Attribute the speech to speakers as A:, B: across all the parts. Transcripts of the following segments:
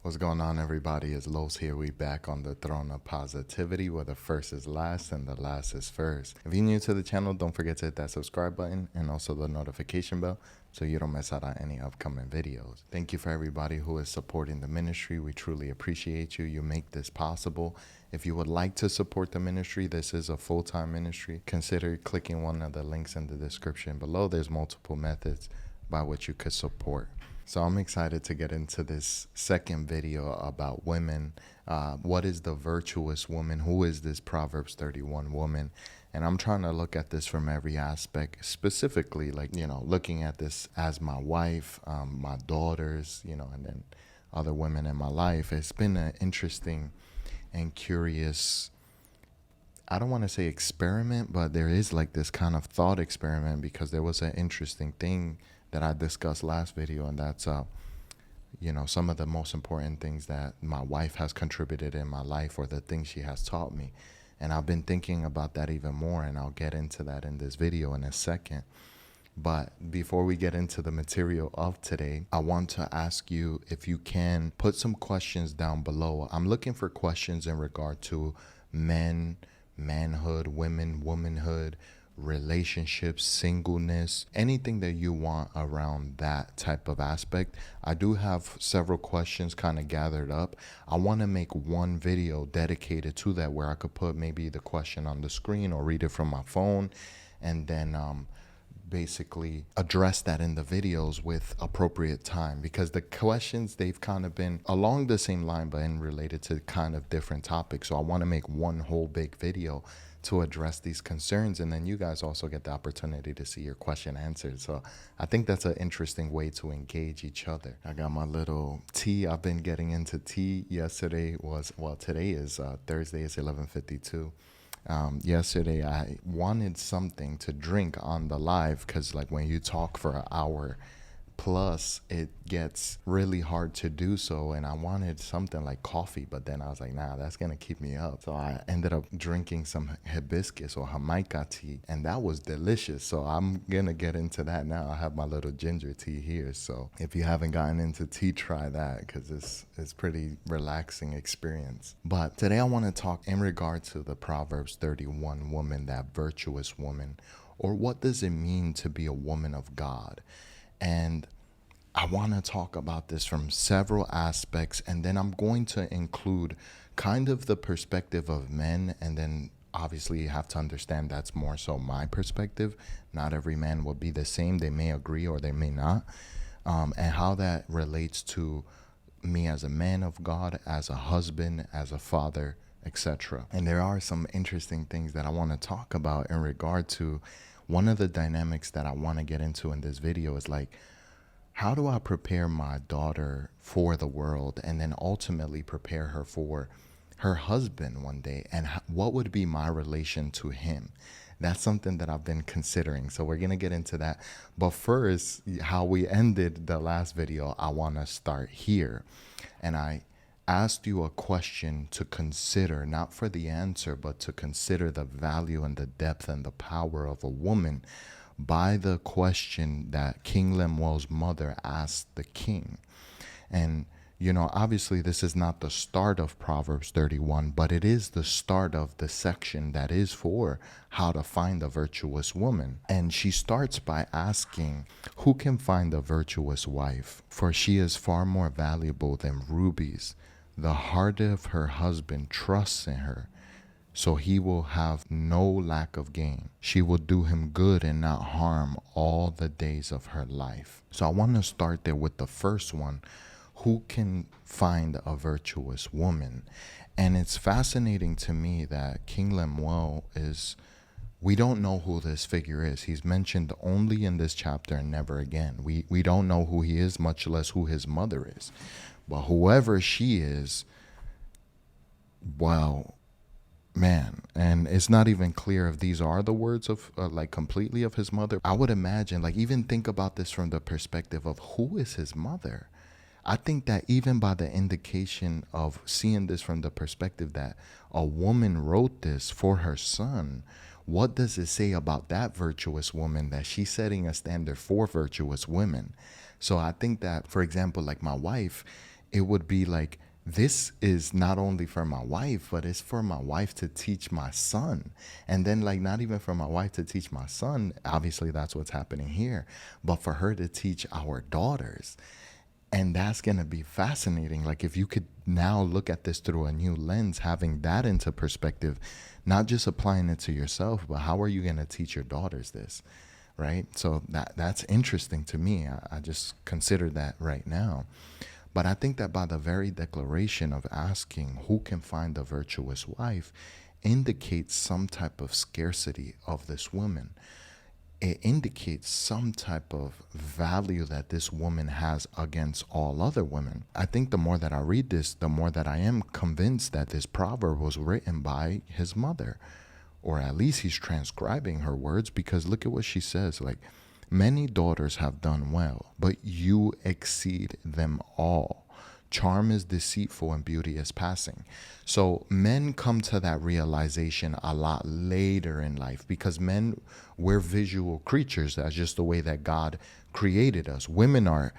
A: What's going on, everybody? It's Los here. We back on the throne of positivity, where the first is last and the last is first. If you're new to the channel, don't forget to hit that subscribe button and also the notification bell so you don't miss out on any upcoming videos. Thank you for everybody who is supporting the ministry. We truly appreciate you. You make this possible. If you would like to support the ministry, this is a full-time ministry. Consider clicking one of the links in the description below. There's multiple methods by which you could support. So I'm excited to get into this second video about women. What is the virtuous woman? Who is this Proverbs 31 woman? And I'm trying to look at this from every aspect, specifically looking at this as my wife, my daughters, and then other women in my life. It's been an interesting and curious, I don't want to say experiment, but there is like this kind of thought experiment, because there was an interesting thing that I discussed last video, and that's some of the most important things that my wife has contributed in my life, or the things she has taught me. And I've been thinking about that even more, and I'll get into that in this video in a second. But before we get into the material of today, I want to ask you if you can put some questions down below. I'm looking for questions in regard to men, manhood, women, womanhood, relationships, singleness, anything that you want around that type of aspect. I do have several questions kind of gathered up. I want to make one video dedicated to that, where I could put maybe the question on the screen or read it from my phone, and then basically address that in the videos with appropriate time, because the questions, they've kind of been along the same line but in related to kind of different topics. So I want to make one whole big video to address these concerns, and then you guys also get the opportunity to see your question answered. So I think that's an interesting way to engage each other. I got my little tea. I've been getting into tea. Today is Thursday. It's 11:52. Yesterday I wanted something to drink on the live, because like when you talk for an hour plus, it gets really hard to do so, and I wanted something like coffee, but then I was like, nah, that's gonna keep me up. So I ended up drinking some hibiscus or Jamaica tea, and that was delicious. So I'm gonna get into that now. I have my little ginger tea here, so if you haven't gotten into tea, try that, because it's pretty relaxing experience. But today I want to talk in regard to the Proverbs 31 woman, that virtuous woman, or what does it mean to be a woman of God? And I want to talk about this from several aspects, and then I'm going to include kind of the perspective of men, and then obviously you have to understand that's more so my perspective. Not every man will be the same. They may agree or they may not, and how that relates to me as a man of God, as a husband, as a father, etc. And there are some interesting things that I want to talk about in regard to. One of the dynamics that I want to get into in this video is like, how do I prepare my daughter for the world, and then ultimately prepare her for her husband one day, and what would be my relation to him? That's something that I've been considering. So we're going to get into that. But first, how we ended the last video, I want to start here. And I asked you a question to consider, not for the answer, but to consider the value and the depth and the power of a woman, by the question that King Lemuel's mother asked the king. And obviously this is not the start of Proverbs 31, but it is the start of the section that is for how to find a virtuous woman. And she starts by asking, who can find a virtuous wife? For she is far more valuable than rubies. The heart of her husband trusts in her, so he will have no lack of gain. She will do him good and not harm all the days of her life. So I want to start there with the first one. Who can find a virtuous woman? And it's fascinating to me that King Lemuel we don't know who this figure is. He's mentioned only in this chapter and never again. We don't know who he is, much less who his mother is. But whoever she is, well, man, and it's not even clear if these are the words of completely of his mother. I would imagine, even think about this from the perspective of who is his mother. I think that even by the indication of seeing this from the perspective that a woman wrote this for her son, what does it say about that virtuous woman, that she's setting a standard for virtuous women? So I think that, for example, like my wife, it would be like, this is not only for my wife, but it's for my wife to teach my son. And then, like, not even for my wife to teach my son, obviously that's what's happening here, but for her to teach our daughters. And that's going to be fascinating. Like, if you could now look at this through a new lens, having that into perspective, not just applying it to yourself, but how are you going to teach your daughters this? Right? So that's interesting to me. I just considered that right now. But I think that by the very declaration of asking who can find the virtuous wife indicates some type of scarcity of this woman. It indicates some type of value that this woman has against all other women. I think the more that I read this, the more that I am convinced that this proverb was written by his mother, or at least he's transcribing her words, because look at what she says. Like, many daughters have done well, but you exceed them all. Charm is deceitful and beauty is passing. So men come to that realization a lot later in life, because men, we're visual creatures. That's just the way that God created us. Women are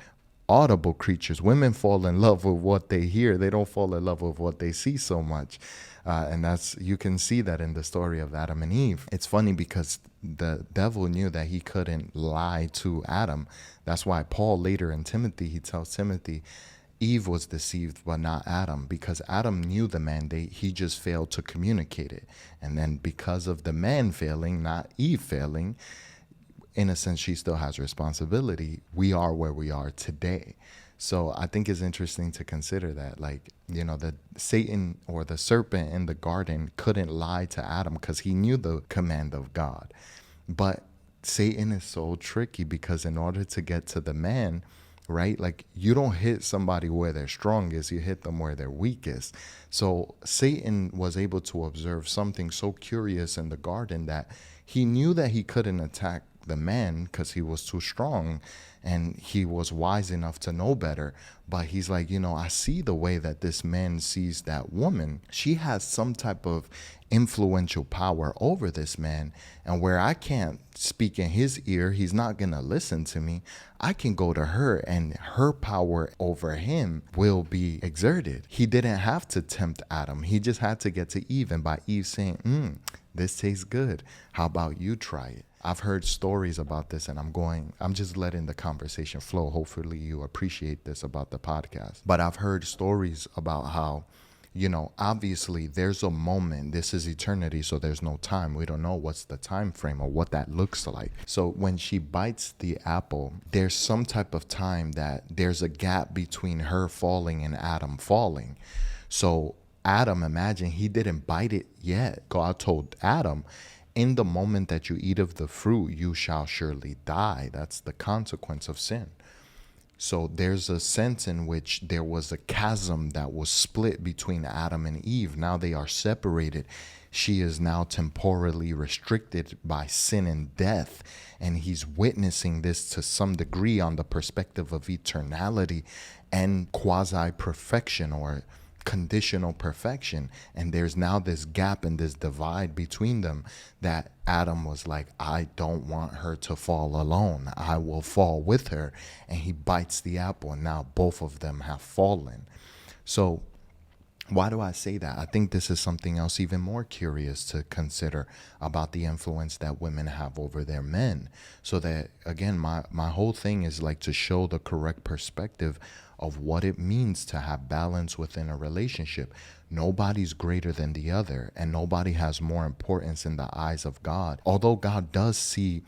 A: audible creatures. Women fall in love with what they hear. They don't fall in love with what they see so much. And that's, you can see that in the story of Adam and Eve. It's funny because the devil knew that he couldn't lie to Adam. That's why Paul later in Timothy, he tells Timothy, Eve was deceived, but not Adam, because Adam knew the mandate. He just failed to communicate it. And then because of the man failing, not Eve failing, in a sense, she still has responsibility. We are where we are today. So I think it's interesting to consider that, like, you know, that Satan or the serpent in the garden couldn't lie to Adam because he knew the command of God. But Satan is so tricky, because in order to get to the man, right, like, you don't hit somebody where they're strongest, you hit them where they're weakest. So Satan was able to observe something so curious in the garden that he knew that he couldn't attack the man because he was too strong, and he was wise enough to know better. But he's like, you know, I see the way that this man sees that woman. She has some type of influential power over this man, and where I can't speak in his ear, he's not gonna listen to me. I can go to her, and her power over him will be exerted. He didn't have to tempt Adam. He just had to get to Eve, and by Eve saying, this tastes good, how about you try it? I've heard stories about this, and I'm just letting the conversation flow. Hopefully you appreciate this about the podcast. But I've heard stories about how, you know, obviously there's a moment. This is eternity, so there's no time. We don't know what's the time frame or what that looks like. So when she bites the apple, there's some type of time that there's a gap between her falling and Adam falling. So Adam, imagine, he didn't bite it yet. God told Adam, in the moment that you eat of the fruit, you shall surely die. That's the consequence of sin. So there's a sense in which there was a chasm that was split between Adam and Eve. Now they are separated. She is now temporally restricted by sin and death. And he's witnessing this to some degree on the perspective of eternality and quasi-perfection, or conditional perfection. And there's now this gap and this divide between them that Adam was like, I don't want her to fall alone. I will fall with her. And he bites the apple, and now both of them have fallen. So why do I say that? I think this is something else even more curious to consider about the influence that women have over their men. So that, again, my whole thing is like to show the correct perspective of what it means to have balance within a relationship. Nobody's greater than the other, and nobody has more importance in the eyes of God. Although God does see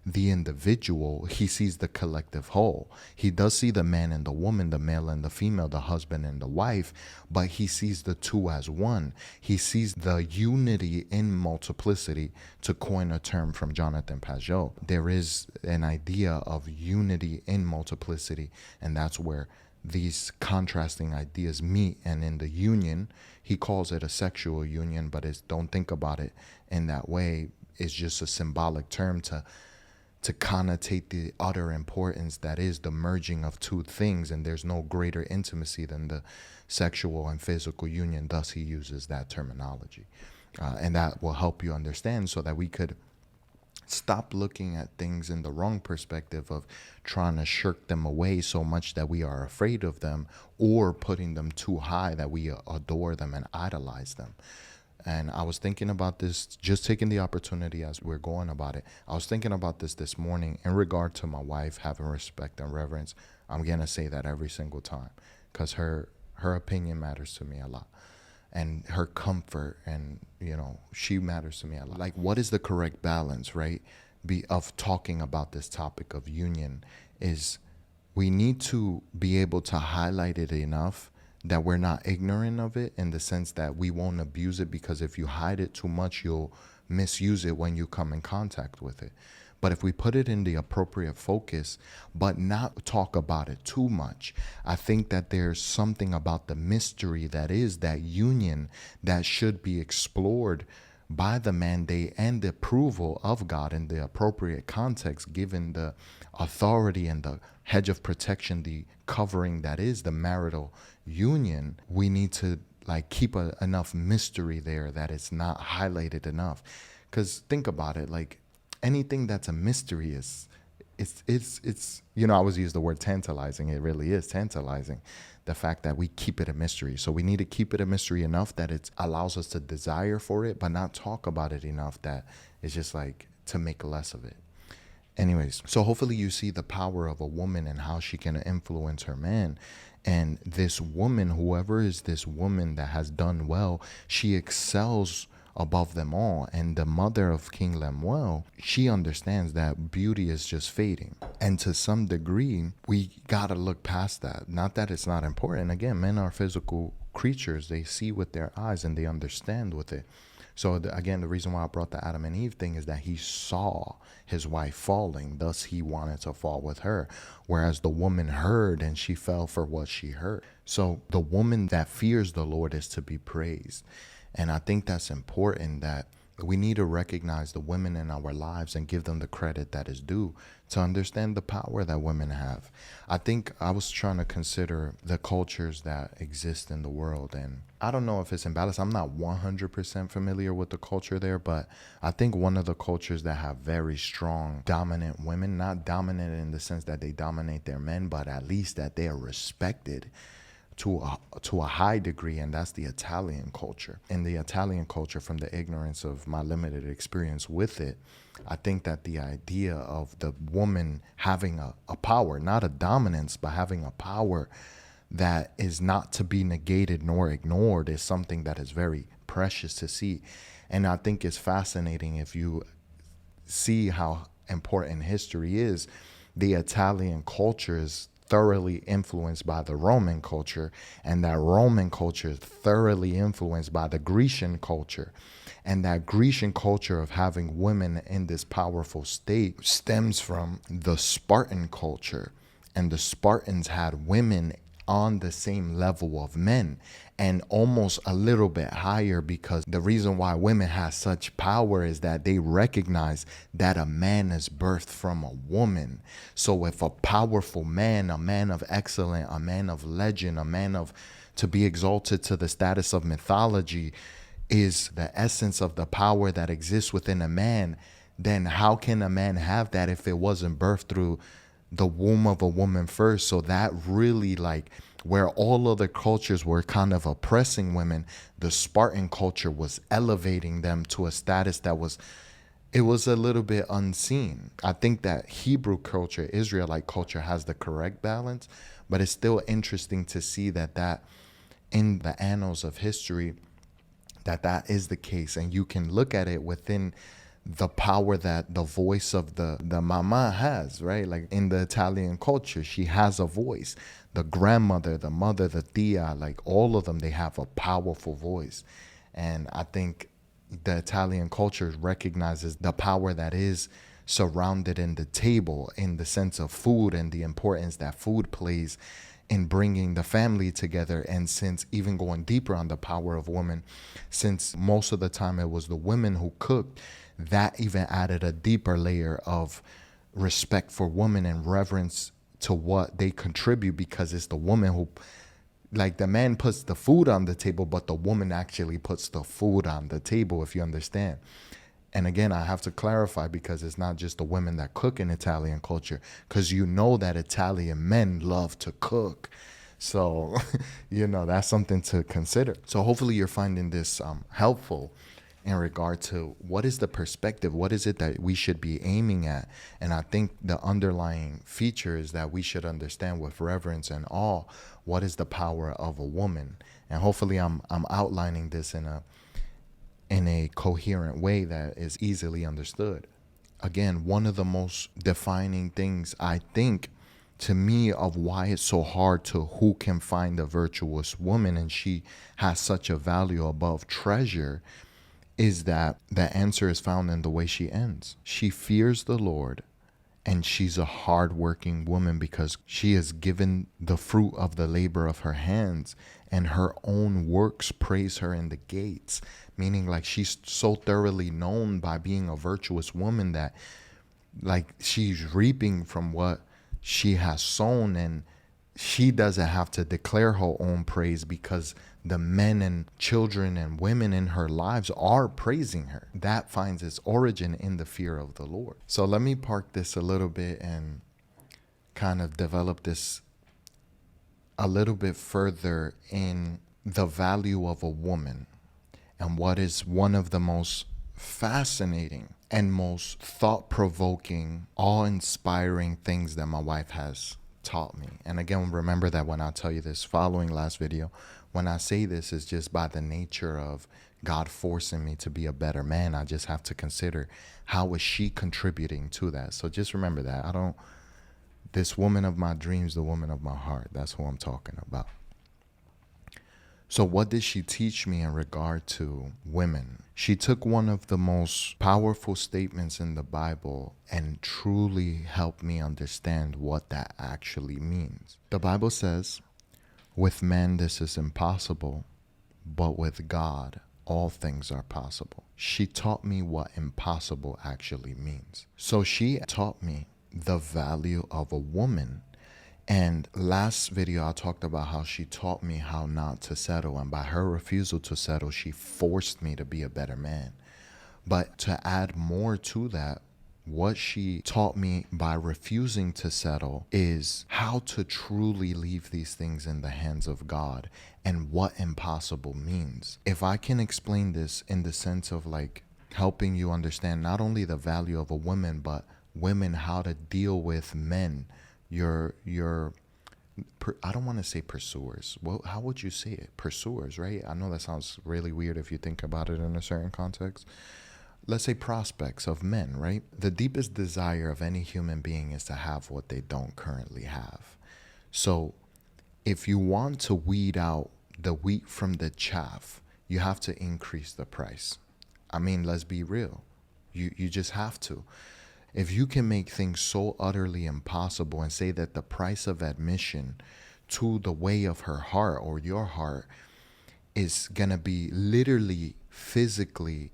A: the individual, he sees the collective whole. He does see the man and the woman, the male and the female, the husband and the wife, but he sees the two as one. He sees the unity in multiplicity, to coin a term from Jonathan Pajot. There is an idea of unity in multiplicity, and that's where these contrasting ideas meet. And in the union, he calls it a sexual union, but don't think about it in that way. It's just a symbolic term to connotate the utter importance that is the merging of two things, and there's no greater intimacy than the sexual and physical union. Thus, he uses that terminology, and that will help you understand, so that we could Stop looking at things in the wrong perspective of trying to shirk them away so much that we are afraid of them, or putting them too high that we adore them and idolize them. And I was thinking about this, just taking the opportunity as we're going about it. I was thinking about this morning in regard to my wife having respect and reverence. I'm going to say that every single time because her opinion matters to me a lot, and her comfort, and she matters to me a lot. Like, what is the correct balance, right, of talking about this topic of union is we need to be able to highlight it enough that we're not ignorant of it, in the sense that we won't abuse it, because if you hide it too much, you'll misuse it when you come in contact with it. But if we put it in the appropriate focus, but not talk about it too much, I think that there's something about the mystery that is that union that should be explored by the mandate and the approval of God in the appropriate context, given the authority and the hedge of protection, the covering that is the marital union. We need to keep enough mystery there that it's not highlighted enough. Because think about it, like, anything that's a mystery is it's I always use the word tantalizing. It really is tantalizing, the fact that we keep it a mystery. So we need to keep it a mystery enough that it allows us to desire for it, but not talk about it enough that it's just like to make less of it. Anyways, so hopefully you see the power of a woman and how she can influence her man. And this woman, whoever is this woman that has done well, she excels above them all. And the mother of King Lemuel, she understands that beauty is just fading. And to some degree, we got to look past that. Not that it's not important. Again, men are physical creatures. They see with their eyes and they understand with it. So again, the reason why I brought the Adam and Eve thing is that he saw his wife falling, thus he wanted to fall with her. Whereas the woman heard and she fell for what she heard. So the woman that fears the Lord is to be praised. And I think that's important, that we need to recognize the women in our lives and give them the credit that is due, to understand the power that women have. I think I was trying to consider the cultures that exist in the world, and I don't know if it's imbalanced. I'm not 100% familiar with the culture there, but I think one of the cultures that have very strong dominant women, not dominant in the sense that they dominate their men, but at least that they are respected to a high degree, and that's the Italian culture. In the Italian culture, from the ignorance of my limited experience with it, I think that the idea of the woman having a power, not a dominance, but having a power that is not to be negated nor ignored, is something that is very precious to see. And I think it's fascinating if you see how important history is. The Italian culture is thoroughly influenced by the Roman culture, and that Roman culture is thoroughly influenced by the Grecian culture. And that Grecian culture of having women in this powerful state stems from the Spartan culture. And the Spartans had women on the same level of men, and almost a little bit higher, because the reason why women have such power is that they recognize that a man is birthed from a woman. So if a powerful man, a man of excellence, a man of legend, a man of to be exalted to the status of mythology is the essence of the power that exists within a man, then how can a man have that if it wasn't birthed through the womb of a woman first? So that really, like, where all other cultures were kind of oppressing women, the Spartan culture was elevating them to a status that was a little bit unseen. I think that Hebrew culture, Israelite culture, has the correct balance, but it's still interesting to see that in the annals of history, that is the case. And you can look at it within the power that the voice of the mama has, right? Like in the Italian culture, she has a voice. The grandmother, the mother, the tia, like all of them, they have a powerful voice. And I think the Italian culture recognizes the power that is surrounded in the table, in the sense of food and the importance that food plays in bringing the family together. And since even going deeper on the power of women, since most of the time it was the women who cooked, that even added a deeper layer of respect for women and reverence to what they contribute, because it's the woman who, like, the man puts the food on the table, but the woman actually puts the food on the table, if you understand. And again, I have to clarify, because it's not just the women that cook in Italian culture, because you know that Italian men love to cook. So, that's something to consider. So hopefully you're finding this helpful in regard to what is the perspective, what is it that we should be aiming at. And I think the underlying feature is that we should understand with reverence and awe what is the power of a woman. And hopefully I'm outlining this in a coherent way that is easily understood. Again, one of the most defining things, I think, to me, of why it's so hard to who can find a virtuous woman and she has such a value above treasure, is that the answer is found in the way she ends. She fears the Lord, and she's a hardworking woman because she is given the fruit of the labor of her hands, and her own works praise her in the gates. Meaning, like, she's so thoroughly known by being a virtuous woman that, like, she's reaping from what she has sown, and she doesn't have to declare her own praise because the men and children and women in her lives are praising her. That finds its origin in the fear of the Lord. So let me park this a little bit and kind of develop this a little bit further in the value of a woman, and what is one of the most fascinating and most thought-provoking, awe-inspiring things that my wife has taught me. And again, remember that when I tell you this following last video, when I say this, is just by the nature of God forcing me to be a better man. I just have to consider, how is she contributing to that? So just remember that. This woman of my dreams, the woman of my heart, that's who I'm talking about. So what did she teach me in regard to women? She took one of the most powerful statements in the Bible and truly helped me understand what that actually means. The Bible says, with man this is impossible, but with God all things are possible. She taught me what impossible actually means. So she taught me the value of a woman. And last video, I talked about how she taught me how not to settle. And by her refusal to settle, she forced me to be a better man. But to add more to that, what she taught me by refusing to settle is how to truly leave these things in the hands of God and what impossible means. If I can explain this in the sense of like helping you understand not only the value of a woman, but women, how to deal with men, your I don't want to say pursuers. Well, how would you say it? Pursuers, right? I know that sounds really weird if you think about it in a certain context. Let's say prospects of men, right? The deepest desire of any human being is to have what they don't currently have. So if you want to weed out the wheat from the chaff, you have to increase the price. I mean, let's be real. You just have to. If you can make things so utterly impossible and say that the price of admission to the way of her heart or your heart is going to be literally physically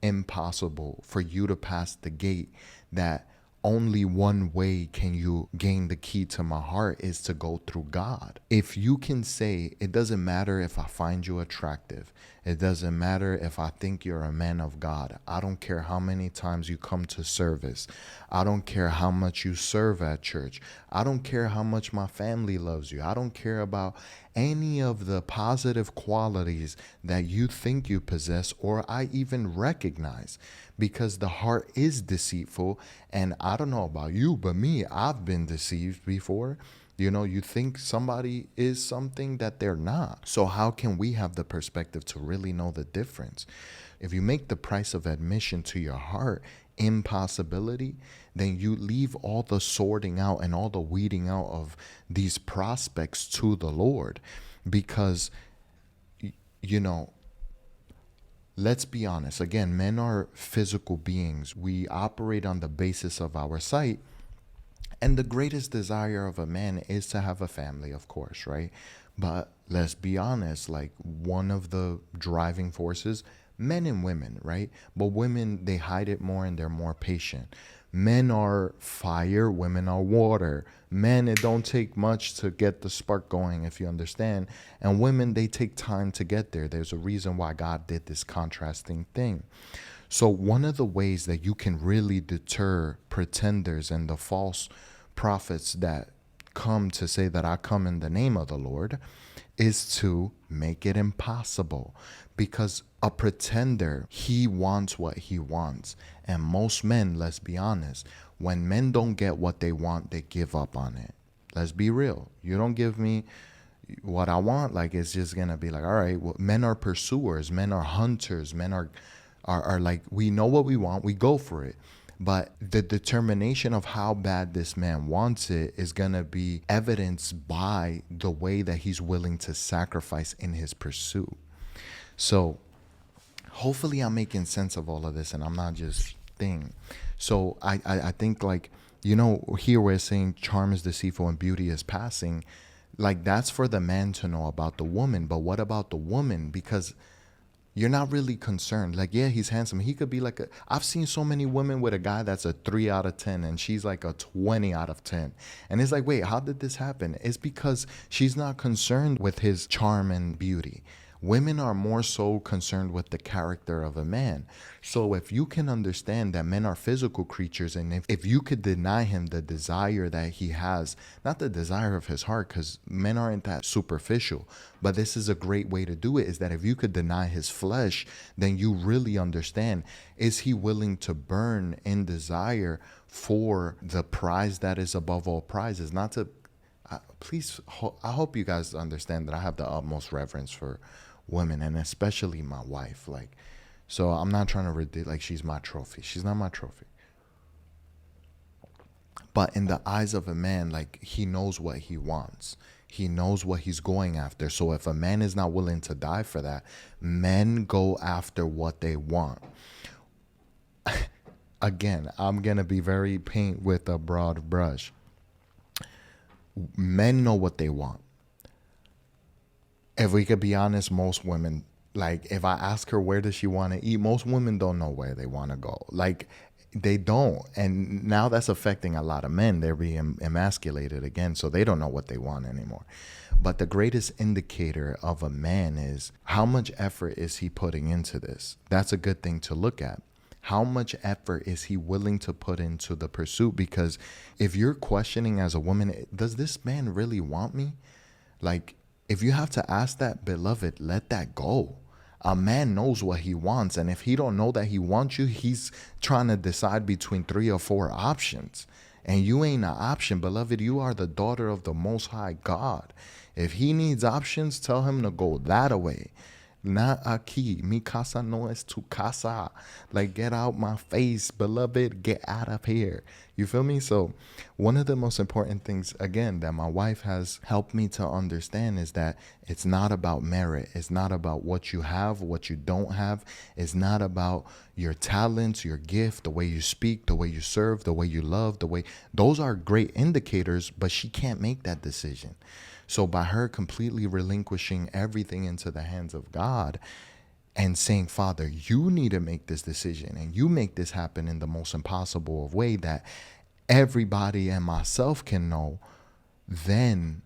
A: impossible for you to pass the gate, that only one way can you gain the key to my heart is to go through God. If you can say, it doesn't matter if I find you attractive, it doesn't matter if I think you're a man of God, I don't care how many times you come to service, I don't care how much you serve at church, I don't care how much my family loves you, I don't care about any of the positive qualities that you think you possess or I even recognize, because the heart is deceitful. And I don't know about you, but me, I've been deceived before. You think somebody is something that they're not. So how can we have the perspective to really know the difference? If you make the price of admission to your heart impossibility, then you leave all the sorting out and all the weeding out of these prospects to the Lord. Because, let's be honest. Again, men are physical beings. We operate on the basis of our sight. And the greatest desire of a man is to have a family, of course, right? But let's be honest, like one of the driving forces, men and women, right? But women, they hide it more and they're more patient. Men are fire, women are water. Men, it don't take much to get the spark going, if you understand. And women, they take time to get there. There's a reason why God did this contrasting thing. So one of the ways that you can really deter pretenders and the false prophets that come to say that I come in the name of the Lord is to make it impossible. Because a pretender, he wants what he wants. And most men, let's be honest, when men don't get what they want, they give up on it. Let's be real. You don't give me what I want, like it's just gonna be like, all right, well, men are pursuers, men are hunters, men are like, we know what we want, we go for it. But the determination of how bad this man wants it is going to be evidenced by the way that he's willing to sacrifice in his pursuit. So hopefully I'm making sense of all of this and I'm not just thing. So I think, like, you know, here we're saying charm is deceitful and beauty is passing. Like, that's for the man to know about the woman. But what about the woman? Because you're not really concerned. Like, yeah, he's handsome. He could be like I've seen so many women with a guy that's a 3 out of 10 and she's like a 20 out of 10. And it's like, wait, how did this happen? It's because she's not concerned with his charm and beauty. Women are more so concerned with the character of a man. So if you can understand that men are physical creatures, and if you could deny him the desire that he has, not the desire of his heart, because men aren't that superficial, but this is a great way to do it, is that if you could deny his flesh, then you really understand, is he willing to burn in desire for the prize that is above all prizes? Not to, please, I hope you guys understand that I have the utmost reverence for women, and especially my wife. Like, so I'm not trying to like she's my trophy. She's not my trophy. But in the eyes of a man, like, he knows what he wants. He knows what he's going after. So if a man is not willing to die for that, men go after what they want. Again, I'm going to be very paint with a broad brush. Men know what they want. If we could be honest, most women, like, if I ask her where does she want to eat, most women don't know where they want to go. Like, they don't. And now that's affecting a lot of men. They're being emasculated again, so they don't know what they want anymore. But the greatest indicator of a man is how much effort is he putting into this. That's a good thing to look at. How much effort is he willing to put into the pursuit? Because if you're questioning as a woman, does this man really want me? Like, if you have to ask that, beloved, let that go. A man knows what he wants. And if he don't know that he wants you, he's trying to decide between 3 or 4 options. And you ain't an option, beloved. You are the daughter of the Most High God. If he needs options, tell him to go that way. Not aquí. Mi casa no es tu casa. Like, get out my face, beloved. Get out of here. You feel me? So one of the most important things, again, that my wife has helped me to understand is that it's not about merit. It's not about what you have, what you don't have. It's not about your talents, your gift, the way you speak, the way you serve, the way you love, the way. Those are great indicators, but she can't make that decision. So by her completely relinquishing everything into the hands of God and saying, Father, you need to make this decision and you make this happen in the most impossible of way that everybody and myself can know, then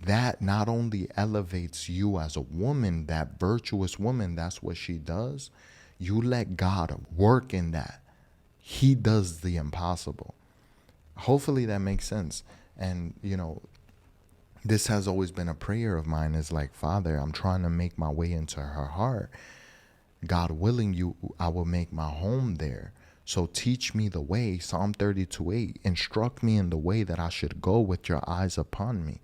A: that not only elevates you as a woman, that virtuous woman, that's what she does. You let God work in that. He does the impossible. Hopefully that makes sense. And, you know, this has always been a prayer of mine, is like, Father, I'm trying to make my way into her heart. God willing, I will make my home there. So teach me the way. Psalm 32:8. Instruct me in the way that I should go with your eyes upon me.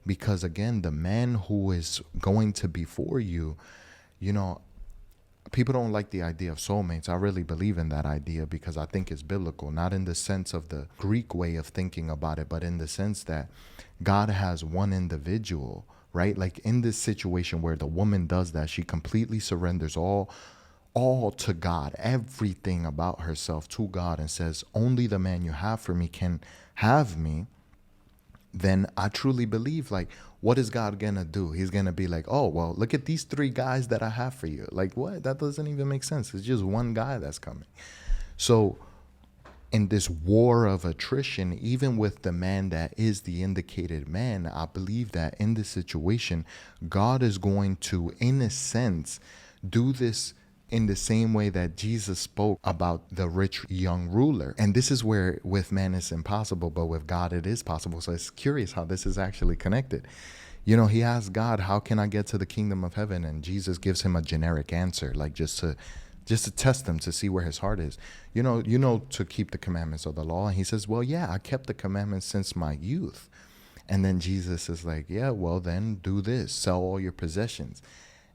A: Because again, the man who is going to be for you, you know, people don't like the idea of soulmates. I really believe in that idea because I think it's biblical, not in the sense of the Greek way of thinking about it, but in the sense that God has one individual, right? Like in this situation where the woman does that, she completely surrenders all to God, everything about herself to God, and says, only the man you have for me can have me. Then I truly believe, like, what is God gonna do? He's gonna be like, oh, well, look at these 3 guys that I have for you. Like, what? That doesn't even make sense. It's just one guy that's coming. So in this war of attrition, even with the man that is the indicated man, I believe that in this situation, God is going to, in a sense, do this in the same way that Jesus spoke about the rich young ruler. And this is where with man it's impossible, but with God it is possible. So it's curious how this is actually connected. He asks God, how can I get to the kingdom of heaven? And Jesus gives him a generic answer, like just to test him to see where his heart is. To keep the commandments of the law. And he says, well, yeah, I kept the commandments since my youth. And then Jesus is like, yeah, well, then do this, sell all your possessions.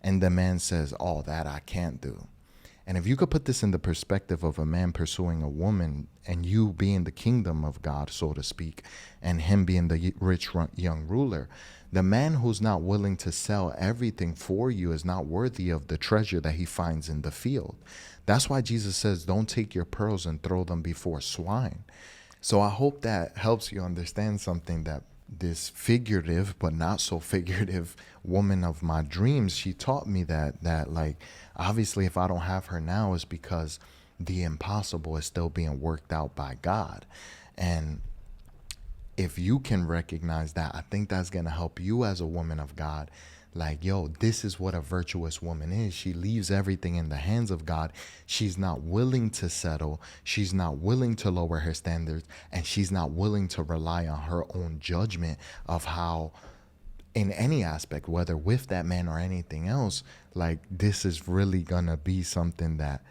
A: And the man says, oh, that I can't do. And if you could put this in the perspective of a man pursuing a woman and you being the kingdom of God, so to speak, and him being the rich young ruler, the man who's not willing to sell everything for you is not worthy of the treasure that he finds in the field. That's why Jesus says, don't take your pearls and throw them before swine. So I hope that helps you understand something, that this figurative but not so figurative woman of my dreams, she taught me that like, obviously if I don't have her now, it's because the impossible is still being worked out by God. And if you can recognize that, I think that's going to help you as a woman of God. Like, yo, this is what a virtuous woman is. She leaves everything in the hands of God. She's not willing to settle. She's not willing to lower her standards. And she's not willing to rely on her own judgment of how, in any aspect, whether with that man or anything else, like, this is really going to be something that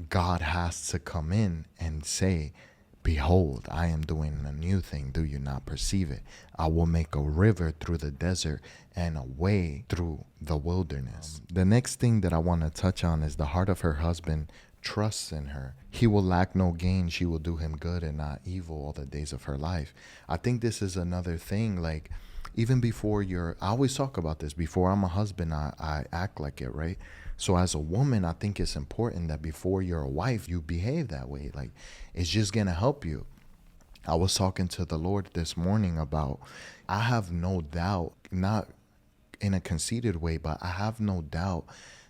A: God has to come in and say, behold, I am doing a new thing. Do you not perceive it? I will make a river through the desert and a way through the wilderness. The next thing that I want to touch on is the heart of her husband trusts in her. He will lack no gain. She will do him good and not evil all the days of her life. I think this is another thing, like, even before I always talk about this, before I'm a husband, I act like it, right? So as a woman, I think it's important that before you're a wife, you behave that way. Like, it's just going to help you. I was talking to the Lord this morning about, I have no doubt, not in a conceited way, but I have no doubt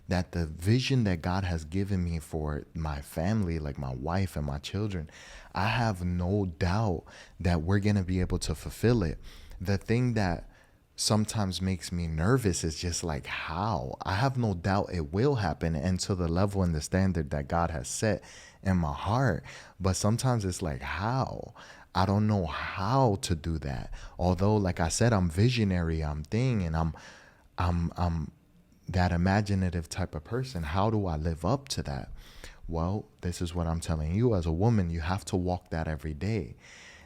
A: that the vision that God has given me for my family, like my wife and my children, I have no doubt that we're going to be able to fulfill it. The thing that sometimes makes me nervous is just like how. I have no doubt it will happen, and to the level and the standard that God has set in my heart. But sometimes it's like, how? I don't know how to do that. Although, like I said, I'm visionary, I'm and I'm that imaginative type of person. How do I live up to that? Well, this is what I'm telling you. As a woman, you have to walk that every day.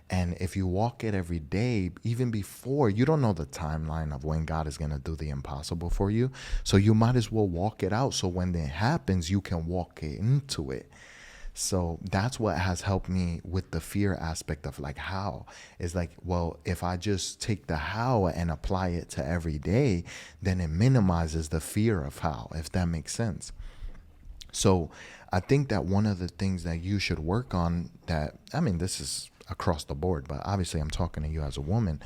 A: And if you walk it every day, even before, you don't know the timeline of when God is going to do the impossible for you. So you might as well walk it out. So when it happens, you can walk into it. So that's what has helped me with the fear aspect of like how. It's like, well, if I just take the how and apply it to every day, then it minimizes the fear of how, if that makes sense. So I think that one of the things that you should work on, this is across the board, but obviously I'm talking to you as a woman.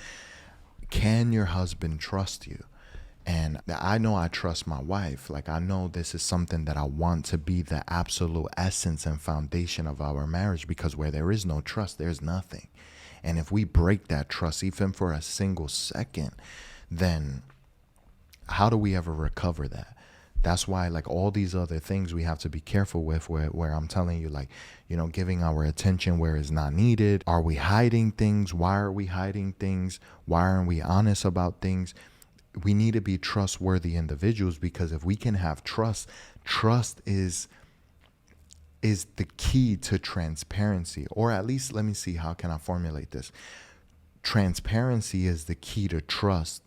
A: Can your husband trust you? And I know I trust my wife. Like, I know this is something that I want to be the absolute essence and foundation of our marriage, because where there is no trust, there's nothing. And if we break that trust, even for a single second, then how do we ever recover that? That's why, like, all these other things we have to be careful with, where I'm telling you, like, giving our attention where it's not needed. Are we hiding things? Why are we hiding things? Why aren't we honest about things? We need to be trustworthy individuals, because if we can have trust is the key to transparency. Or at least, let me see, how can I formulate this? Transparency is the key to trust.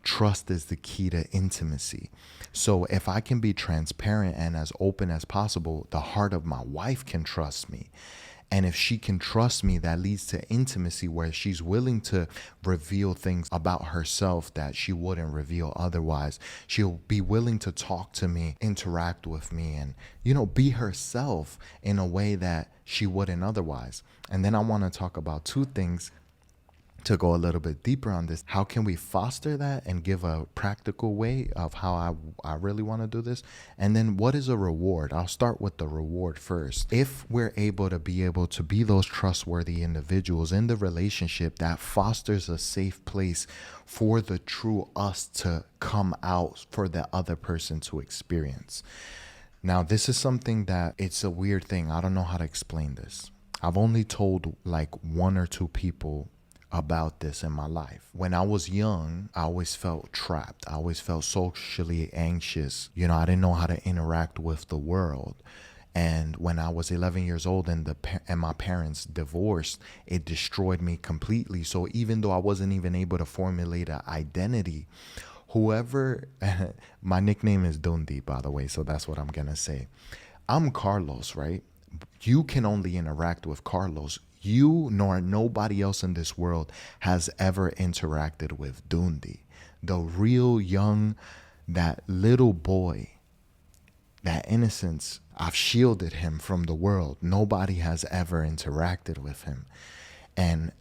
A: Trust is the key to intimacy. So if I can be transparent and as open as possible, the heart of my wife can trust me. And if she can trust me, that leads to intimacy, where she's willing to reveal things about herself that she wouldn't reveal otherwise. She'll be willing to talk to me, interact with me, and, be herself in a way that she wouldn't otherwise. And then I want to talk about two things to go a little bit deeper on this, how can we foster that and give a practical way of how I really want to do this? And then what is a reward? I'll start with the reward first. If we're able to be those trustworthy individuals in the relationship, that fosters a safe place for the true us to come out for the other person to experience. Now, this is something that it's a weird thing. I don't know how to explain this. I've only told like one or two people about this in my life. When I was young, I always felt trapped. I always felt socially anxious. I didn't know how to interact with the world. And when I was 11 years old and my parents divorced, it destroyed me completely. So even though I wasn't even able to formulate an identity, my nickname is Dundi, by the way, so that's what I'm gonna say. I'm Carlos, right? You can only interact with Carlos. You nor nobody else in this world has ever interacted with Dundi. The real young, that little boy, that innocence, I've shielded him from the world. Nobody has ever interacted with him. And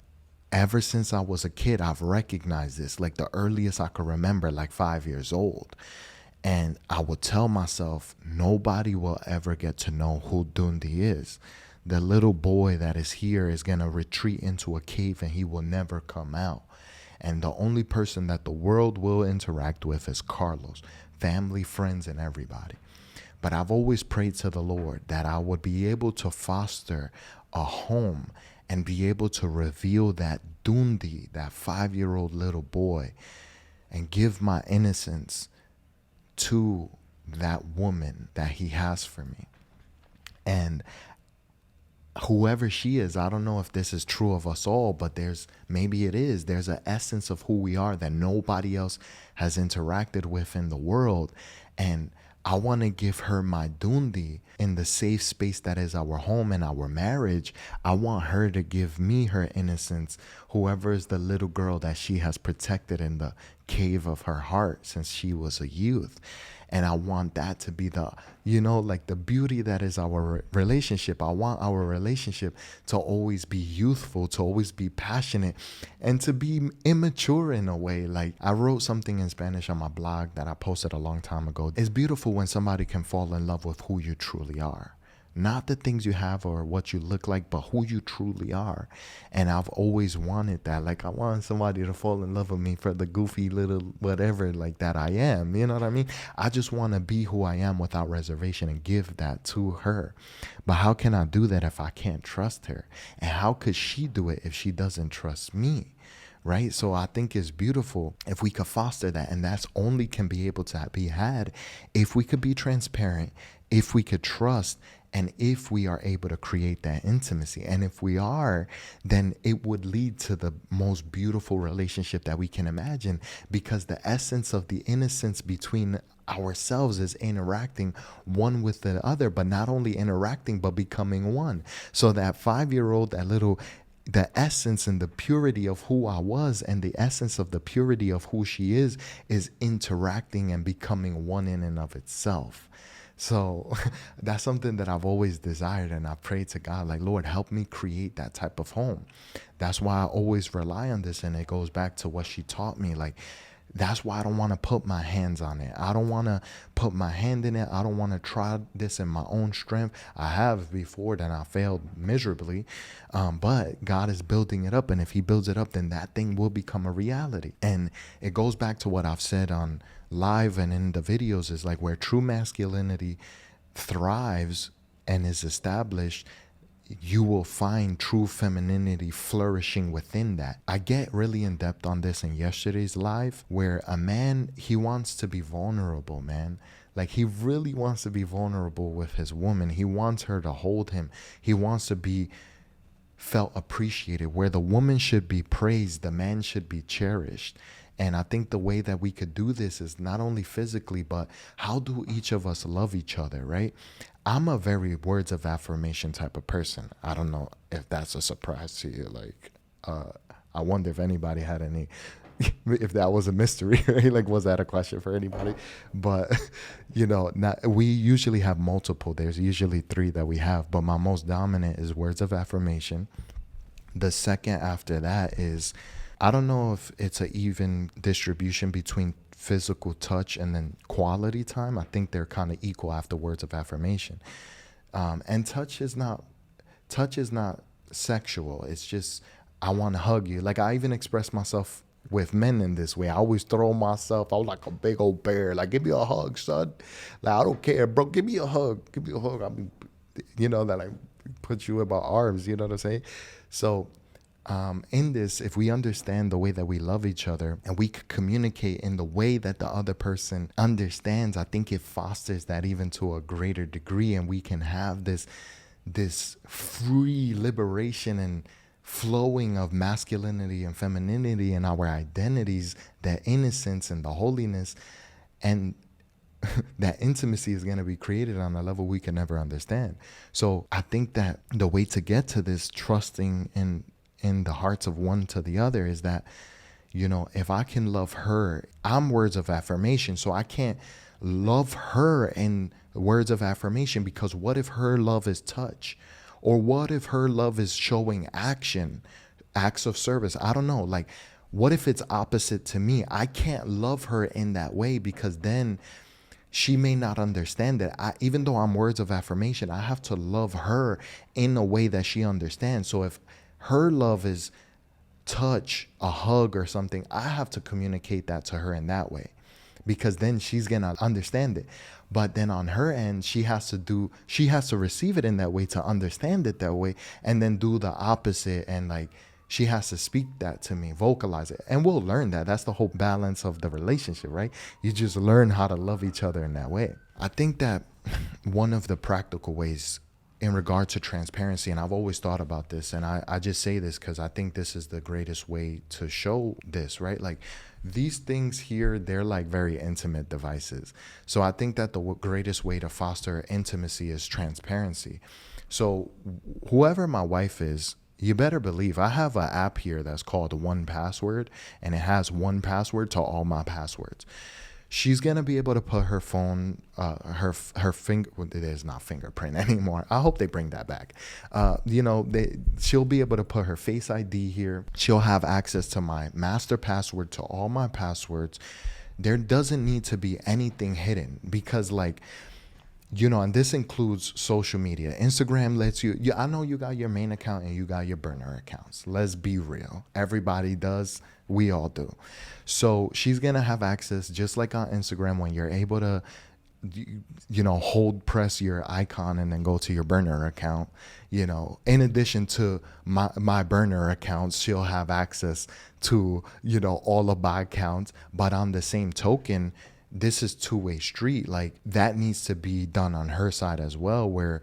A: ever since I was a kid, I've recognized this, like the earliest I could remember, like 5 years old. And I would tell myself, nobody will ever get to know who Dundi is. The little boy that is here is going to retreat into a cave and he will never come out. And the only person that the world will interact with is Carlos, family, friends, and everybody. But I've always prayed to the Lord that I would be able to foster a home and be able to reveal that Dundi, that 5-year-old little boy, and give my innocence to that woman that he has for me. And whoever she is, I don't know if this is true of us all, but maybe it is. There's an essence of who we are that nobody else has interacted with in the world. And I want to give her my Dundi in the safe space that is our home and our marriage. I want her to give me her innocence, whoever is the little girl that she has protected in the cave of her heart since she was a youth. And I want that to be the beauty that is our relationship. I want our relationship to always be youthful, to always be passionate, and to be immature in a way. Like, I wrote something in Spanish on my blog that I posted a long time ago. It's beautiful when somebody can fall in love with who you truly are. Not the things you have or what you look like, but who you truly are. And I've always wanted that. Like, I want somebody to fall in love with me for the goofy little whatever like that I am. You know what I mean? I just want to be who I am without reservation and give that to her. But how can I do that if I can't trust her? And how could she do it if she doesn't trust me? Right? So I think it's beautiful if we could foster that. And that's only can be able to be had if we could be transparent, if we could trust, and if we are able to create that intimacy. And if we are, then it would lead to the most beautiful relationship that we can imagine, because the essence of the innocence between ourselves is interacting one with the other, but not only interacting, but becoming one. So that 5-year-old, the essence and the purity of who I was and the essence of the purity of who she is interacting and becoming one in and of itself. So that's something that I've always desired, and I pray to God, like, Lord, help me create that type of home. That's why I always rely on this, and it goes back to what she taught me. Like, that's why I don't want to put my hands on it. I don't want to put my hand in it. I don't want to try this in my own strength. I have before, then I failed miserably. But God is building it up. And if he builds it up, then that thing will become a reality. And it goes back to what I've said on live and in the videos, is like, where true masculinity thrives and is established, you will find true femininity flourishing within that. I get really in depth on this in yesterday's live, where a man, he wants to be vulnerable, man. Like, he really wants to be vulnerable with his woman. He wants her to hold him. He wants to be felt appreciated. Where the woman should be praised, the man should be cherished. And I think the way that we could do this is not only physically, but how do each of us love each other, right? I'm a very words of affirmation type of person. I don't know if that's a surprise to you. Like, I wonder if anybody had any, if that was a mystery, right? Like, was that a question for anybody? But, we usually have multiple. There's usually 3 that we have, but my most dominant is words of affirmation. The second after that is I don't know if it's an even distribution between physical touch and then quality time. I think they're kind of equal after words of affirmation. And touch is not sexual. It's just, I want to hug you. Like, I even express myself with men in this way. I always throw myself out like a big old bear. Like, give me a hug, son. Like, I don't care, bro. Give me a hug. Give me a hug. I mean, that I put you in my arms. You know what I'm saying? So, in this, if we understand the way that we love each other and we communicate in the way that the other person understands, I think it fosters that even to a greater degree, and we can have this free liberation and flowing of masculinity and femininity and our identities, that innocence and the holiness, and that intimacy is going to be created on a level we can never understand. So I think that the way to get to this trusting in the hearts of one to the other is that, if I can love her, I'm words of affirmation. So I can't love her in words of affirmation, because what if her love is touch? Or what if her love is showing action, acts of service? I don't know. Like, what if it's opposite to me? I can't love her in that way, because then she may not understand it. Even though I'm words of affirmation, I have to love her in a way that she understands. So if her love is touch, a hug or something, I have to communicate that to her in that way, because then she's going to understand it. But then on her end, she has to receive it in that way to understand it that way, and then do the opposite. And like, she has to speak that to me, vocalize it. And we'll learn that. That's the whole balance of the relationship, right? You just learn how to love each other in that way. I think that one of the practical ways in regard to transparency, and I've always thought about this, and I just say this because I think this is the greatest way to show this, right? Like, these things here, they're like very intimate devices. So I think that the greatest way to foster intimacy is transparency. So whoever my wife is, you better believe I have an app here that's called 1Password, and it has 1Password to all my passwords. She's gonna be able to put her phone, her finger. Well, it is not fingerprint anymore. I hope they bring that back. She'll be able to put her Face ID here. She'll have access to my master password to all my passwords. There doesn't need to be anything hidden, because and this includes social media. Instagram lets you, I know you got your main account and you got your burner accounts. Let's be real. Everybody does. We all do. So she's going to have access, just like on Instagram, when you're able to, press your icon and then go to your burner account. In addition to my burner accounts, she'll have access to, all of my accounts. But on the same token, this is two-way street. Like, that needs to be done on her side as well, where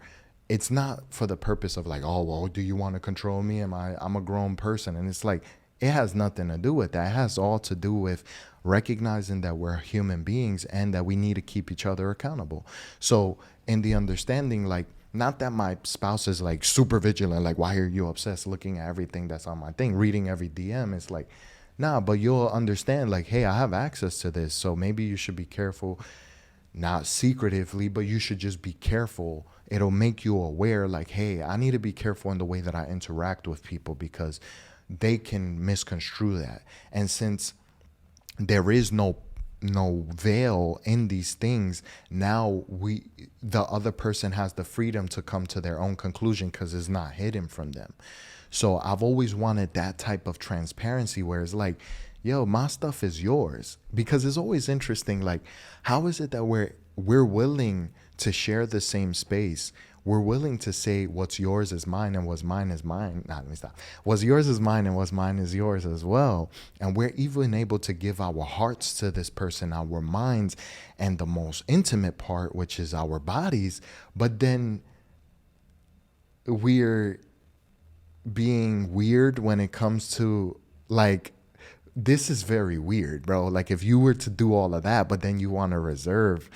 A: it's not for the purpose of like, oh, well, do you want to control me? I'm a grown person. And it's like, it has nothing to do with that. It has all to do with recognizing that we're human beings and that we need to keep each other accountable. So in the understanding, like, not that my spouse is like super vigilant, like, why are you obsessed looking at everything that's on my thing, reading every DM? It's like, nah, but you'll understand, like, hey, I have access to this, so maybe you should be careful, not secretively, but you should just be careful. It'll make you aware, like, hey, I need to be careful in the way that I interact with people, because they can misconstrue that. And since there is no veil in these things, now the other person has the freedom to come to their own conclusion, because it's not hidden from them. So I've always wanted that type of transparency, where it's like, yo, my stuff is yours. Because it's always interesting, like, how is it that we're willing to share the same space? We're willing to say what's yours is mine and what's mine is mine. Nah, let me stop. What's yours is mine and what's mine is yours as well. And we're even able to give our hearts to this person, our minds, and the most intimate part, which is our bodies. But then we're being weird when it comes to, like, this is very weird, bro. Like, if you were to do all of that, but then you want to reserve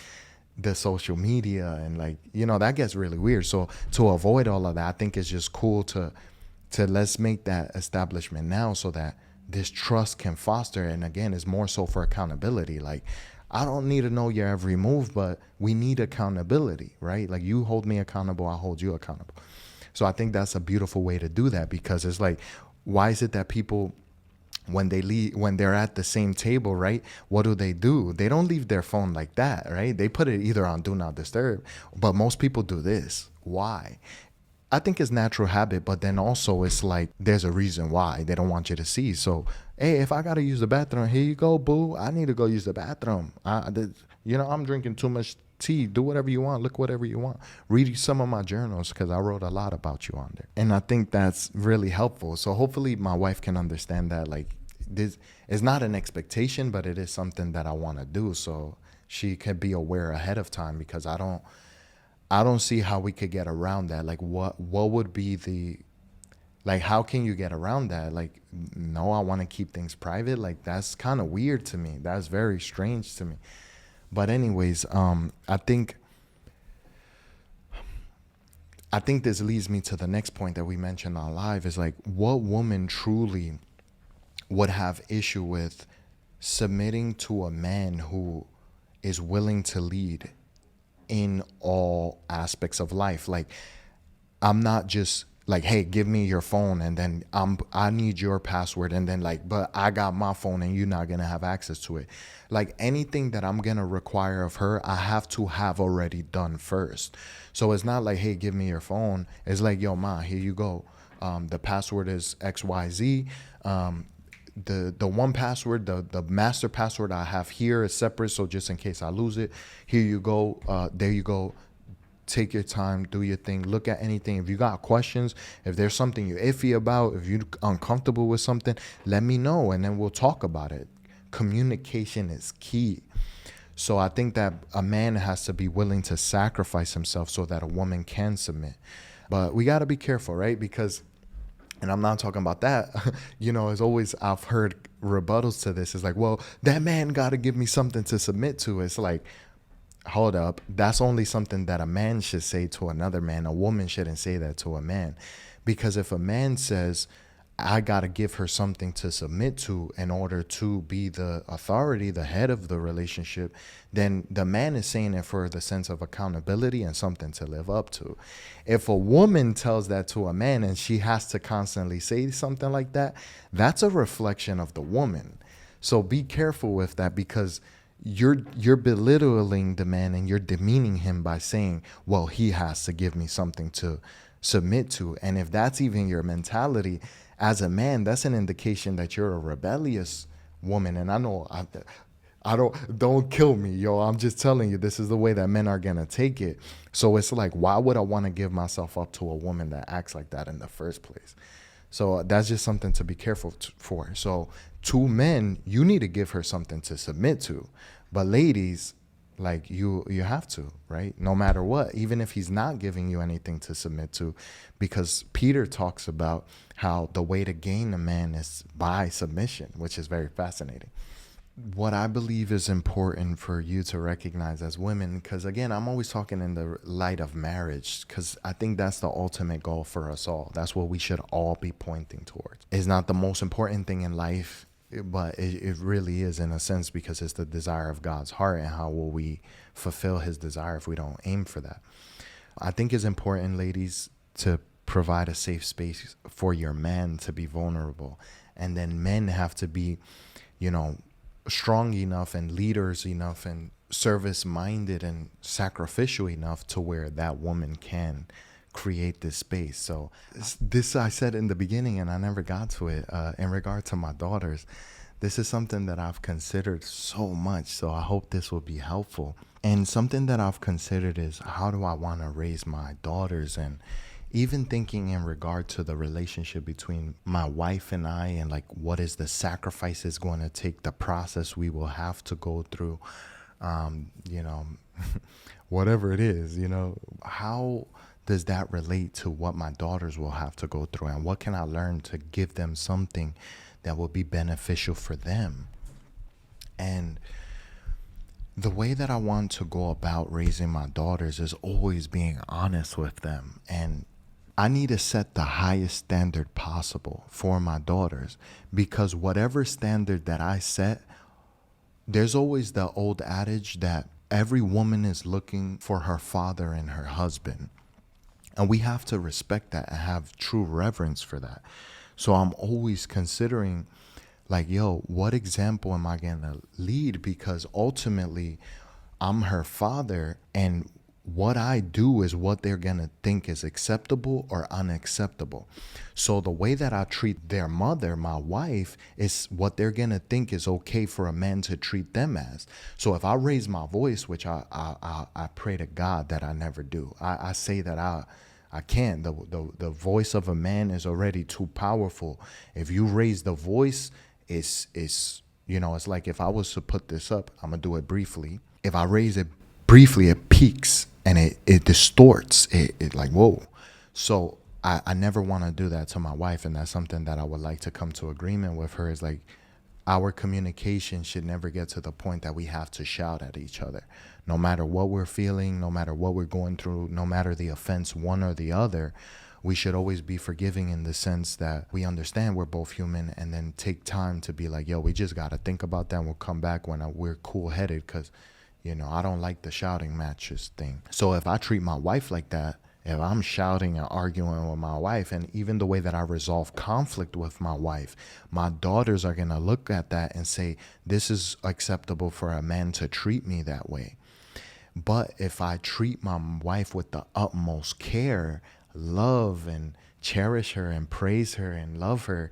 A: the social media, and like, that gets really weird. So to avoid all of that, I think it's just cool to let's make that establishment now, so that this trust can foster. And again, it's more so for accountability. Like, I don't need to know your every move, but we need accountability, right? Like, you hold me accountable, I hold you accountable. So I think that's a beautiful way to do that, because it's like, why is it that people when they're at the same table, right? What do? They don't leave their phone like that, right? They put it either on do not disturb. But most people do this. Why? I think it's natural habit, but then also it's like there's a reason why they don't want you to see. So, hey, if I gotta use the bathroom, here you go, boo. I need to go use the bathroom. I'm drinking too much tea. Do whatever you want. Look whatever you want. Read some of my journals because I wrote a lot about you on there, and I think that's really helpful. So hopefully my wife can understand that. Like, this is not an expectation, but it is something that I want to do. So she can be aware ahead of time, because I don't see how we could get around that. Like, what would be the, like, how can you get around that? Like, no, I want to keep things private. Like, that's kind of weird to me. That's very strange to me. But anyways, I think this leads me to the next point that we mentioned on live, is like, what woman truly would have issue with submitting to a man who is willing to lead in all aspects of life? Like, I'm not just like, hey, give me your phone, and then I need your password, and then like, but I got my phone and you're not gonna have access to it. Like, anything that I'm gonna require of her, I have to have already done first. So it's not like, hey, give me your phone. It's like, yo, ma, here you go. The password is XYZ. The one password, the master password I have here is separate, so just in case I lose it, here you go. There you go. Take your time, do your thing, look at anything. If you got questions, if there's something you're iffy about, if you're uncomfortable with something, let me know, and then we'll talk about it. Communication is key. So I think that a man has to be willing to sacrifice himself so that a woman can submit. But we got to be careful, right? Because, and I'm not talking about that, as always, I've heard rebuttals to this. It's like, well, that man got to give me something to submit to. It's like, hold up. That's only something that a man should say to another man. A woman shouldn't say that to a man. Because if a man says, I got to give her something to submit to in order to be the authority, the head of the relationship, then the man is saying it for the sense of accountability and something to live up to. If a woman tells that to a man and she has to constantly say something like that, that's a reflection of the woman. So be careful with that, because you're belittling the man and you're demeaning him by saying, well, he has to give me something to submit to. And if that's even your mentality as a man, that's an indication that you're a rebellious woman. And I know I don't kill me, yo. I'm just telling you, this is the way that men are gonna take it. So it's like, why would I want to give myself up to a woman that acts like that in the first place? So that's just something to be careful for. So to men, you need to give her something to submit to. But ladies, like, you have to, right? No matter what, even if he's not giving you anything to submit to, because Peter talks about how the way to gain a man is by submission, which is very fascinating. What I believe is important for you to recognize as women, because again, I'm always talking in the light of marriage, because I think that's the ultimate goal for us all. That's what we should all be pointing towards. It's not the most important thing in life, but it really is, in a sense, because it's the desire of God's heart, and how will we fulfill his desire if we don't aim for that? I think it's important, ladies, to provide a safe space for your man to be vulnerable. And then men have to be, strong enough and leaders enough and service minded and sacrificial enough to where that woman can create this space. So this I said in the beginning, and I never got to it, in regard to my daughters. This is something that I've considered so much, so I hope this will be helpful. And something that I've considered is, how do I want to raise my daughters? And even thinking in regard to the relationship between my wife and I, and like, what is the sacrifices going to take, the process we will have to go through, whatever it is, how does that relate to what my daughters will have to go through, and what can I learn to give them something that will be beneficial for them? And the way that I want to go about raising my daughters is always being honest with them. And I need to set the highest standard possible for my daughters, because whatever standard that I set, there's always the old adage that every woman is looking for her father and her husband. And we have to respect that and have true reverence for that. So I'm always considering, Like, yo, what example am I going to lead? Because ultimately, I'm her father, and what I do is what they're going to think is acceptable or unacceptable. So the way that I treat their mother, my wife, is what they're going to think is okay for a man to treat them as. So if I raise my voice, which I pray to God that I never do, I say that I can't. The voice of a man is already too powerful. If you raise the voice, it's it's like, if I was to put this up, I'm gonna do it briefly. If I raise it briefly, it peaks and it distorts. It like, whoa. So I never want to do that to my wife, and that's something that I would like to come to agreement with her, is like, our communication should never get to the point that we have to shout at each other. No matter what we're feeling, no matter what we're going through, no matter the offense, one or the other, we should always be forgiving, in the sense that we understand we're both human, and then take time to be like, yo, we just got to think about that, and we'll come back when we're cool headed, because I don't like the shouting matches thing. So if I treat my wife like that, if I'm shouting and arguing with my wife, and even the way that I resolve conflict with my wife, my daughters are going to look at that and say, this is acceptable for a man to treat me that way. But if I treat my wife with the utmost care, love, and cherish her and praise her and love her,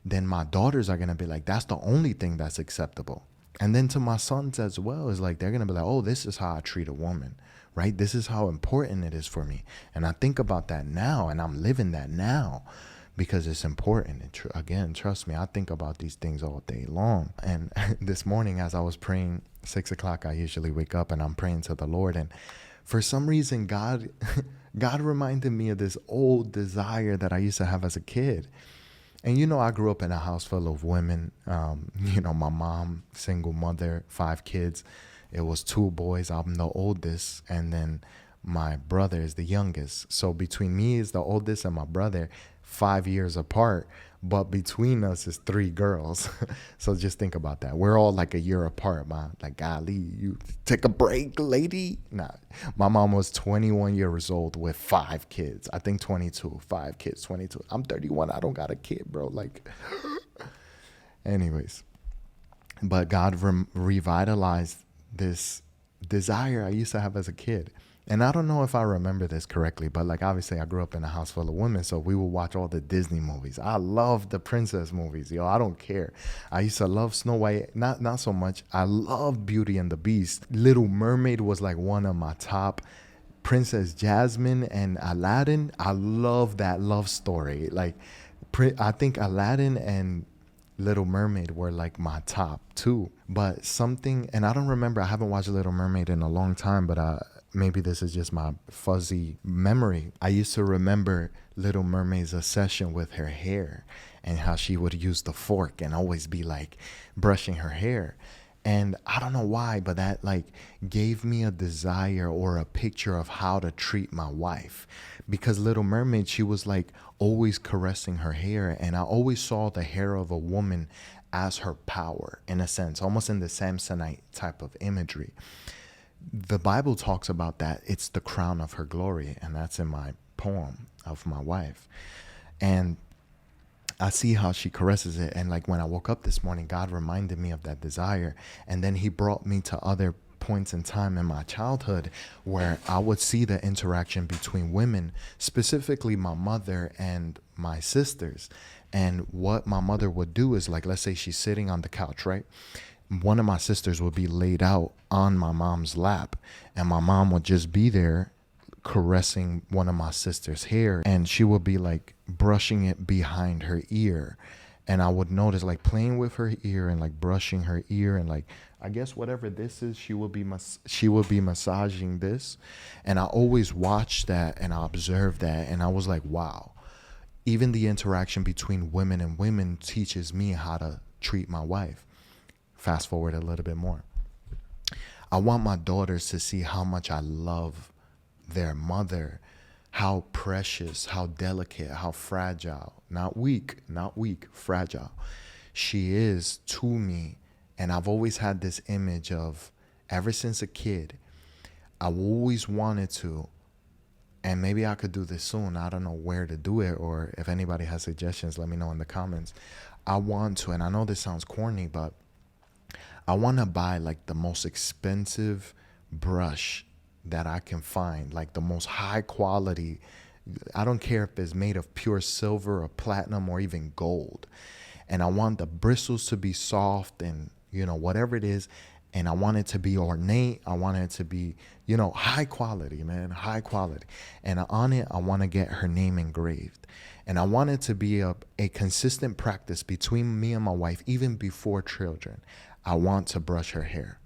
A: then my daughters are going to be like, that's the only thing that's acceptable. And then to my sons as well, is like, they're going to be like, oh, this is how I treat a woman, right? This is how important it is for me. And I think about that now, and I'm living that now, because it's important. And again, trust me, I think about these things all day long. And this morning, as I was praying, 6 o'clock, I usually wake up and I'm praying to the Lord. And for some reason, God reminded me of this old desire that I used to have as a kid. And I grew up in a house full of women. My mom, single mother, 5 kids. It was 2 boys. I'm the oldest. And then my brother is the youngest. So between me is the oldest and my brother, 5 years apart. But between us is 3 girls. So just think about that. We're all like a year apart, man. Like, golly, you take a break, lady. Nah, my mom was 21 years old with 5 kids. I think 22, 5 kids, 22. I'm 31. I don't got a kid, bro. Like, anyways. But God revitalized this desire I used to have as a kid. And I don't know if I remember this correctly, but like, obviously I grew up in a house full of women, so we would watch all the Disney movies. I love the princess movies, yo. I don't care. I used to love Snow White, not so much. I love Beauty and the Beast. Little Mermaid was like one of my top. Princess Jasmine and Aladdin, I love that love story. Like, I think Aladdin and Little Mermaid were like my top 2. But something, and I don't remember, I haven't watched Little Mermaid in a long time, but maybe this is just my fuzzy memory. I used to remember Little Mermaid's obsession with her hair, and how she would use the fork and always be like brushing her hair. And I don't know why, but that like gave me a desire or a picture of how to treat my wife. Because Little Mermaid, she was like always caressing her hair. And I always saw the hair of a woman as her power, in a sense, almost in the Samsonite type of imagery. The Bible talks about that. It's the crown of her glory. And that's in my poem of my wife. And I see how she caresses it. And like, when I woke up this morning, God reminded me of that desire. And then he brought me to other points in time in my childhood where I would see the interaction between women, specifically my mother and my sisters. And what my mother would do is, like, let's say she's sitting on the couch, right? One of my sisters would be laid out on my mom's lap, and my mom would just be there caressing one of my sister's hair, and she would be like brushing it behind her ear. And I would notice, like, playing with her ear and like brushing her ear, and like, I guess whatever this is, she would be massaging this. And I always watched that and I observed that, and I was like, wow, even the interaction between women and women teaches me how to treat my wife. Fast forward a little bit more. I want my daughters to see how much I love their mother, how precious, how delicate, how fragile, not weak, fragile she is to me. And I've always had this image of, ever since a kid, I always wanted to and maybe I could do this soon. I don't know where to do it, or if anybody has suggestions, let me know in the comments. I want to, and I know this sounds corny, but I want to buy like the most expensive brush that I can find, like the most high quality. I don't care if it's made of pure silver or platinum or even gold. And I want the bristles to be soft and, whatever it is. And I want it to be ornate. I want it to be, high quality, man, high quality. And on it, I want to get her name engraved. And I want it to be a consistent practice between me and my wife, even before children. I want to brush her hair.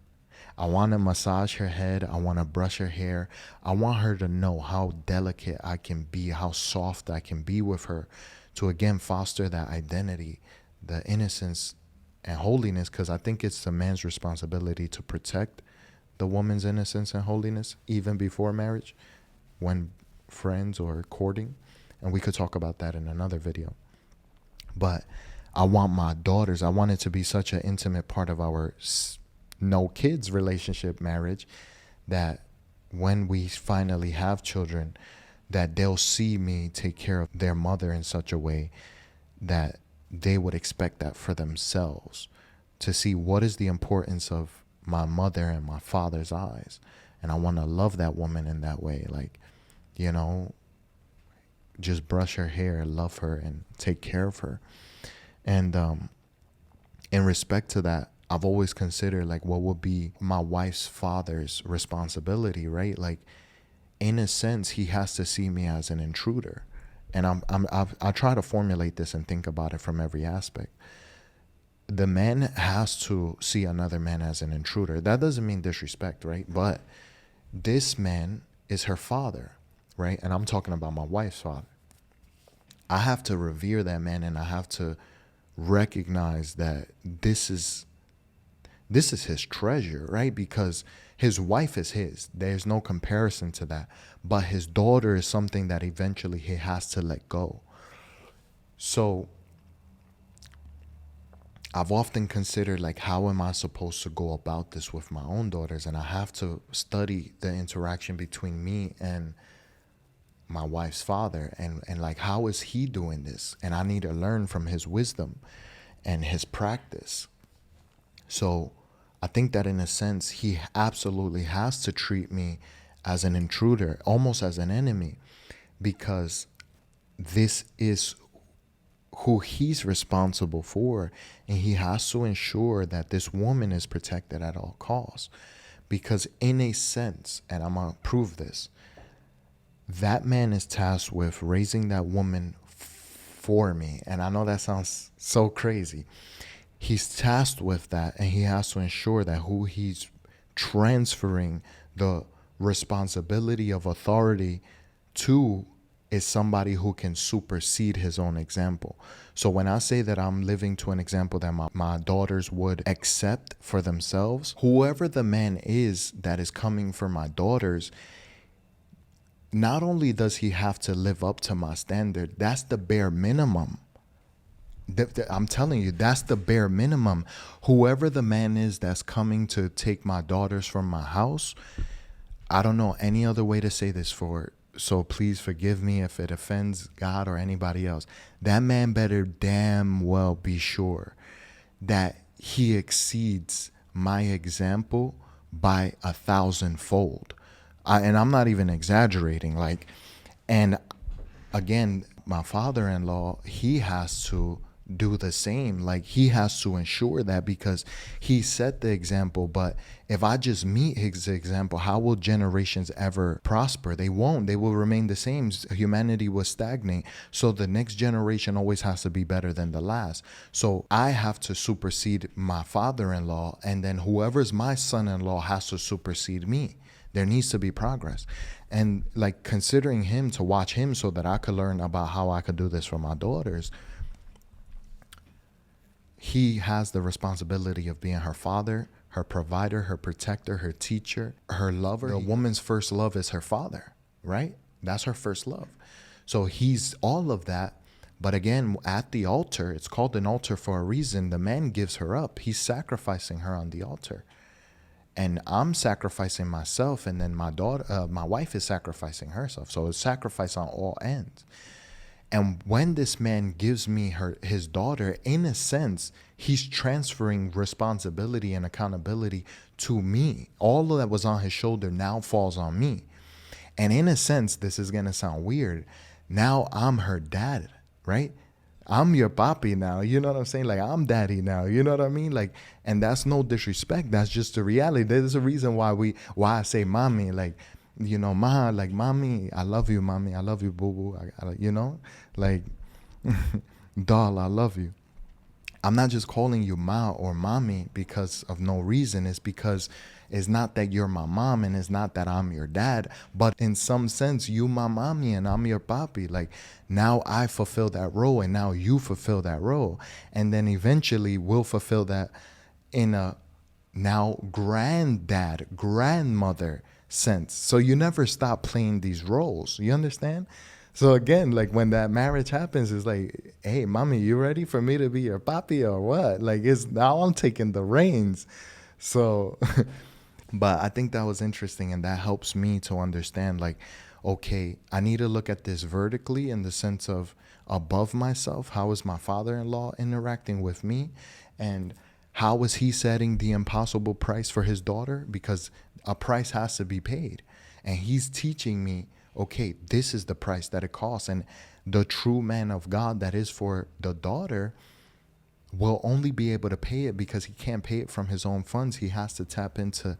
A: I want to massage her head. I want to brush her hair. I want her to know how delicate I can be, how soft I can be with her, to again foster that identity, the innocence and holiness, because I think it's the man's responsibility to protect the woman's innocence and holiness even before marriage, when friends or courting. And we could talk about that in another video. But I want my daughters, I want it to be such an intimate part of our no kids relationship marriage, that when we finally have children, that they'll see me take care of their mother in such a way that they would expect that for themselves, to see what is the importance of my mother in my father's eyes. And I want to love that woman in that way. Like, just brush her hair, love her, and take care of her. And in respect to that, I've always considered like what would be my wife's father's responsibility, right? Like, in a sense, he has to see me as an intruder. And I try to formulate this and think about it from every aspect. The man has to see another man as an intruder. That doesn't mean disrespect, right? But this man is her father, right? And I'm talking about my wife's father. I have to revere that man, and I have to recognize that this is his treasure, right? Because his wife is his. There's no comparison to that. But his daughter is something that eventually he has to let go. So I've often considered, like, how am I supposed to go about this with my own daughters? And I have to study the interaction between me and my wife's father, and like, how is he doing this? And I need to learn from his wisdom and his practice. So I think that in a sense, he absolutely has to treat me as an intruder, almost as an enemy, because this is who he's responsible for, and he has to ensure that this woman is protected at all costs. Because in a sense, and I'm gonna prove this, that man is tasked with raising that woman for me. And I know that sounds so crazy. He's tasked with that, and he has to ensure that who he's transferring the responsibility of authority to is somebody who can supersede his own example. So when I say that I'm living to an example that my daughters would accept for themselves, whoever the man is that is coming for my daughters, not only does he have to live up to my standard, that's the bare minimum. I'm telling you, that's the bare minimum. Whoever the man is that's coming to take my daughters from my house, I don't know any other way to say this so please forgive me if it offends God or anybody else. That man better damn well be sure that he exceeds my example by 1,000-fold. And I'm not even exaggerating. And again, my father-in-law, he has to do the same. Like, he has to ensure that, because he set the example. But if I just meet his example, how will generations ever prosper? They won't. They will remain the same. Humanity will stagnate. So the next generation always has to be better than the last. So I have to supersede my father-in-law, and then whoever's my son-in-law has to supersede me. There needs to be progress. And like, considering him, to watch him so that I could learn about how I could do this for my daughters, he has the responsibility of being her father, her provider, her protector, her teacher, her lover. The woman's first love is her father, right? That's her first love. So he's all of that. But again, at the altar, it's called an altar for a reason. The man gives her up. He's sacrificing her on the altar. and I'm sacrificing myself, and then my wife is sacrificing herself. So it's sacrifice on all ends. And when this man gives me his daughter, in a sense, he's transferring responsibility and accountability to me. All of that was on his shoulder now falls on me. And in a sense, this is going to sound weird. Now I'm her dad, right? I'm your papi now. You know what I'm saying? Like, I'm daddy now. You know what I mean? Like, and that's no disrespect. That's just the reality. There's a reason why I say mommy, like, you know, like, mommy, I love you, mommy. I love you, boo boo. You know, like, doll, I love you. I'm not just calling you ma or mommy because of no reason. It's because it's not that you're my mom and it's not that I'm your dad, but in some sense, you my mommy and I'm your papi. Like, now I fulfill that role and now you fulfill that role. And then eventually we'll fulfill that in a now granddad, grandmother sense. So you never stop playing these roles. You understand? So again, like, when that marriage happens, it's like, hey, mommy, you ready for me to be your papi or what? Like, it's now I'm taking the reins. So, but I think that was interesting, and that helps me to understand, like, okay, I need to look at this vertically in the sense of above myself. How is my father-in-law interacting with me? And how is he setting the impossible price for his daughter? Because a price has to be paid. And he's teaching me, okay, this is the price that it costs. And the true man of God that is for the daughter will only be able to pay it because he can't pay it from his own funds. He has to tap into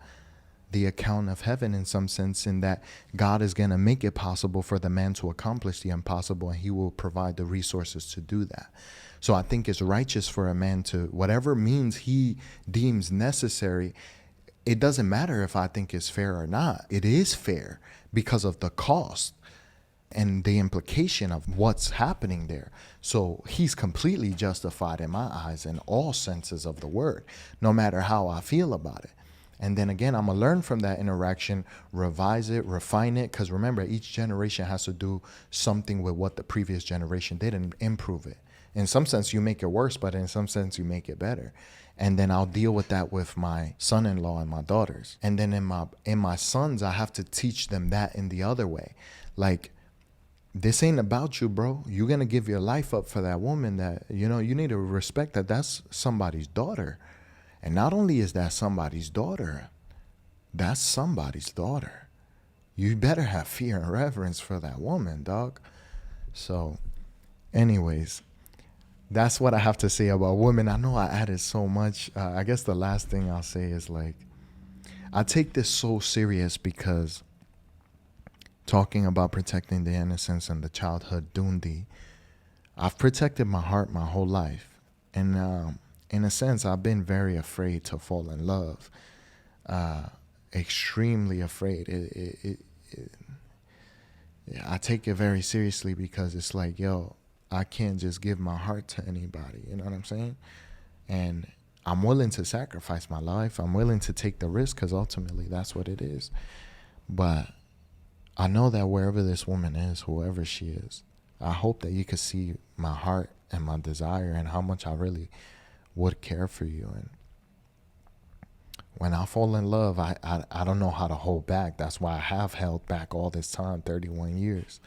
A: the account of heaven in some sense, in that God is going to make it possible for the man to accomplish the impossible, and he will provide the resources to do that. So I think it's righteous for a man to, whatever means he deems necessary. It doesn't matter if I think it's fair or not. It is fair because of the cost and the implication of what's happening there. So he's completely justified in my eyes in all senses of the word, no matter how I feel about it. And then again, I'm going to learn from that interaction, revise it, refine it. Because remember, each generation has to do something with what the previous generation did and improve it. In some sense, you make it worse, but in some sense, you make it better. And then I'll deal with that with my son-in-law and my daughters. And then in my sons, I have to teach them that in the other way. Like, this ain't about you, bro. You're going to give your life up for that woman that, you know, you need to respect that that's somebody's daughter. And not only is that somebody's daughter, that's somebody's daughter. You better have fear and reverence for that woman, dog. So, anyways, that's what I have to say about women. I know I added so much. I guess the last thing I'll say is, like, I take this so serious because talking about protecting the innocence and the childhood dundi, I've protected my heart my whole life. And in a sense, I've been very afraid to fall in love. Extremely afraid. I take it very seriously because it's like, yo, I can't just give my heart to anybody. You know what I'm saying? And I'm willing to sacrifice my life. I'm willing to take the risk because ultimately that's what it is. But I know that wherever this woman is, whoever she is, I hope that you could see my heart and my desire and how much I really would care for you. And when I fall in love, I don't know how to hold back. That's why I have held back all this time, 31 years.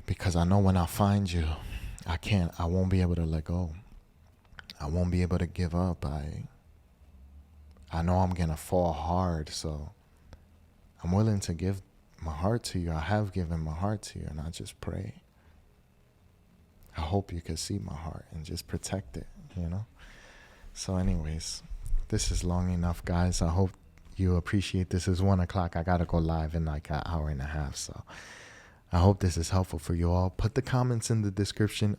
A: Because I know when I find you, I won't be able to let go. I won't be able to give up. I know I'm going to fall hard, so I'm willing to give my heart to you. I have given my heart to you, and I just pray. I hope you can see my heart and just protect it, you know? So anyways, this is long enough, guys. I hope you appreciate this. It's 1 o'clock. I got to go live in like an hour and a half, so I hope this is helpful for you all. Put the comments in the description.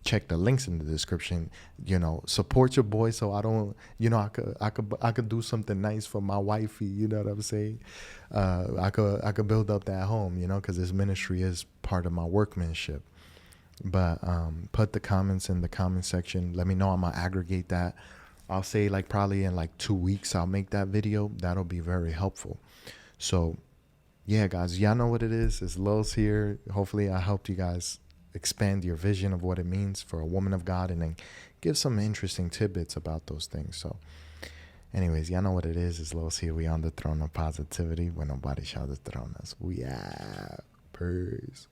A: Check the links in the description. You know, support your boy so I don't. You know, I could do something nice for my wifey. You know what I'm saying? I could build up that home. You know, because this ministry is part of my workmanship. But put the comments in the comment section. Let me know. I'm gonna aggregate that. I'll say like probably in like 2 weeks I'll make that video. That'll be very helpful. So yeah, guys, y'all know what it is. It's Los here. Hopefully I helped you guys expand your vision of what it means for a woman of God, and then give some interesting tidbits about those things. So Anyways, y'all know what it is. It's Los here. We on the throne of positivity where nobody shall dethrone us. We are. Peace.